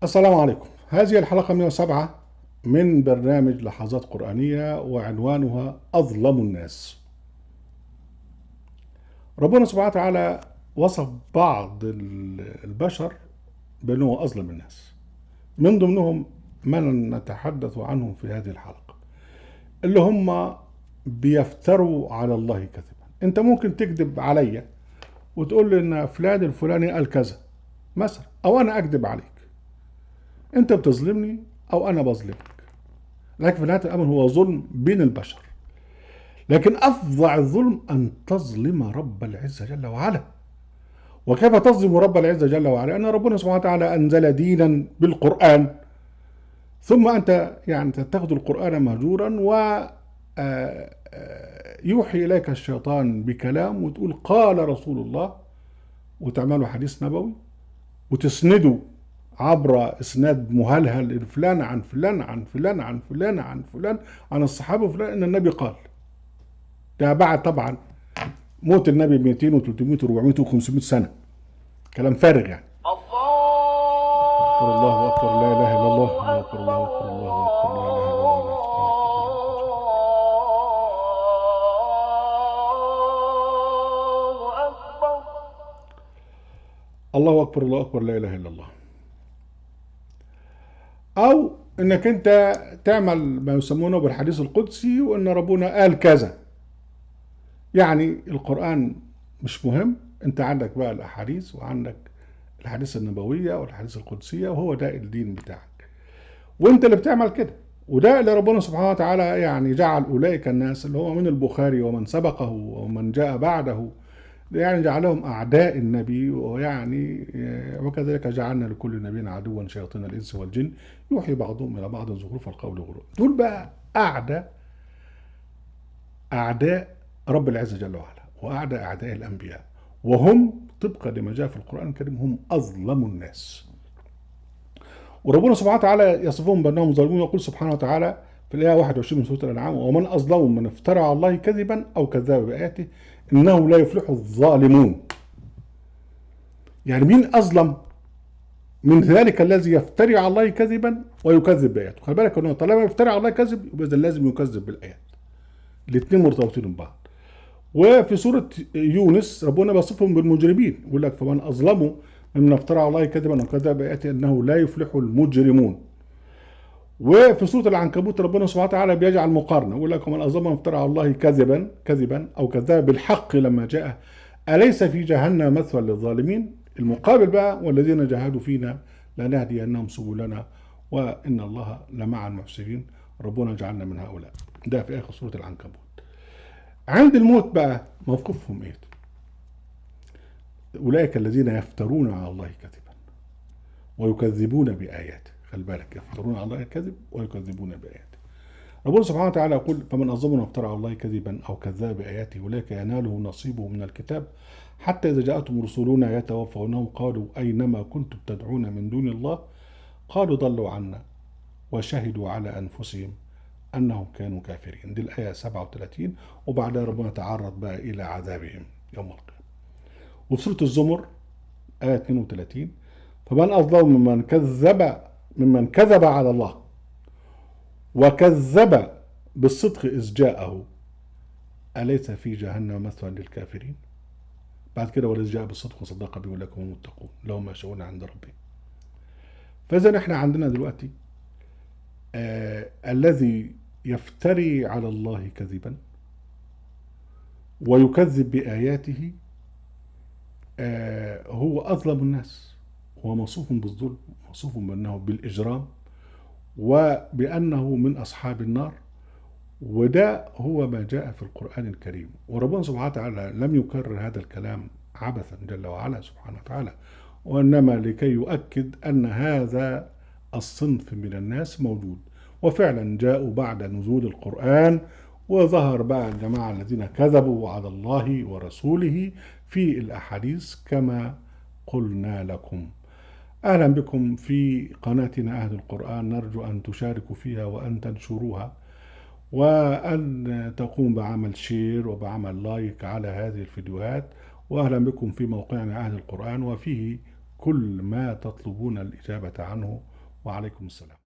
السلام عليكم. هذه الحلقة 107 من برنامج لحظات قرآنية، وعنوانها أظلم الناس. ربنا سبحانه وتعالى وصف بعض البشر بأنه أظلم الناس، من ضمنهم من نتحدث عنهم في هذه الحلقة، اللي هم بيفتروا على الله كذبا. انت ممكن تكذب عليا وتقول لي ان فلان الفلاني قال كذا مثلا، او انا اكذب عليك. انت بتظلمني او انا بظلمك، لكن في نهاية الأمر هو ظلم بين البشر. لكن أفظع الظلم أن تظلم رب العزة جل وعلا. وكيف تظلم رب العزة جل وعلا؟ أن ربنا سبحانه وتعالى أنزل دينا بالقرآن، ثم أنت يعني تتخذ القرآن مهجورا، و يوحي إليك الشيطان بكلام وتقول قال رسول الله، وتعمله حديث نبوي وتسنده عبر اسناد مهلهل، فلان عن فلان عن فلان عن فلان عن فلان عن الصحابه فلان ان النبي قال. ده بعد طبعا موت النبي ب 200 و300 و400 و500 سنه، كلام فارغ يعني. اكبر الله اكبر، لا اله الا الله، الله اكبر الله اكبر الله اكبر، لا اله الا الله، سبحانك ربنا وبحمدك. الله اكبر الله اكبر، لا اله الا الله. او انك انت تعمل ما يسمونه بالحديث القدسي، وان ربنا قال كذا. يعني القرآن مش مهم، انت عندك بقى الاحاديث، وعندك الحديث النبوية والحديث القدسية، وهو ده الدين بتاعك، وانت اللي بتعمل كده. وده اللي ربنا سبحانه وتعالى يعني جعل اولئك الناس اللي هو من البخاري ومن سبقه ومن جاء بعده، يعني جعلهم اعداء النبي. ويعني وكذلك جعلنا لكل نبي عدوا شياطين الانس والجن يوحي بعضهم الى بعض زخرف القول غرور. دول بقى اعداء رب العزة جل وعلا، واعداء اعداء الانبياء، وهم طبقا لما جاء في القرآن الكريم هم اظلم الناس. وربنا سبحانه وتعالى يصفهم بانهم ظالمون، يقول سبحانه وتعالى في الايه 21 من سوره الانعام: ومن اظلم من افترى على الله كذبا او كذب باياته انه لا يفلح الظالمون. يعني مين اظلم من ذلك الذي يفتري على الله كذبا ويكذب باياته؟ خلي بالك انه طالما يفتري على الله كذب يبقى لازم يكذب بالايات، الاثنين مرتبطين ببعض. وفي سورة يونس ربنا بيصفهم بالمجرمين، يقول لك: فمن أظلم ممن افترى على الله كذبا وكذب بآياته إنه لا يفلح المجرمون. وفي سورة العنكبوت ربنا سبحانه وتعالى بيجعل مقارنة، يقول لك: ومن أظلم من افترى على الله كذبا أو كذب بالحق لما جاء أليس في جهنم مثوى للظالمين. المقابل بقى: والذين جاهدوا فينا لنهدينهم سبلنا وإن الله لمع المحسنين. ربنا جعلنا من هؤلاء. ده في آخر سورة العنكبوت. عند الموت بقى موقفهم ايه؟ اولئك الذين يفترون على الله كذبا ويكذبون باياته. خلي بالك، يفترون على الله الكذب ويكذبون باياته. ربنا سبحانه وتعالى يقول: فمن اظلم من افترى على الله كذبا او كذب باياته اولئك يناله نصيبه من الكتاب حتى اذا جاءتهم رسلنا يتوفونهم قالوا اينما كنتم تدعون من دون الله قالوا ضلوا عنا وشهدوا على انفسهم انهم كانوا كافرين. دي الايه 37. وبعدها ربنا تعرض بقى الى عذابهم يوم القيامه. وفي سوره الزمر ايه 32: فمن اظلم ممن كذب على الله وكذب بالصدق اذ جاءه اليس في جهنم مثوى للكافرين. بعد كده: والذي جاء بالصدق وصدق به اولئك هم المتقون لهم ما يشاءون عند ربهم. فاذا احنا عندنا دلوقتي الذي يفتري على الله كذبا ويكذب بآياته هو أظلم الناس، هو موصوف بالظلم، موصوف بأنه بالإجرام، وبأنه من أصحاب النار. وده هو ما جاء في القرآن الكريم. وربنا سبحانه وتعالى لم يكرر هذا الكلام عبثا جل وعلا سبحانه وتعالى، وإنما لكي يؤكد أن هذا الصنف من الناس موجود. وفعلا جاءوا بعد نزول القرآن، وظهر بقى الجماعة الذين كذبوا على الله ورسوله في الأحاديث كما قلنا لكم. أهلا بكم في قناتنا أهل القرآن، نرجو أن تشاركوا فيها وأن تنشروها وأن تقوم بعمل شير وبعمل لايك على هذه الفيديوهات. وأهلا بكم في موقعنا أهل القرآن، وفيه كل ما تطلبون الإجابة عنه. وعليكم السلام.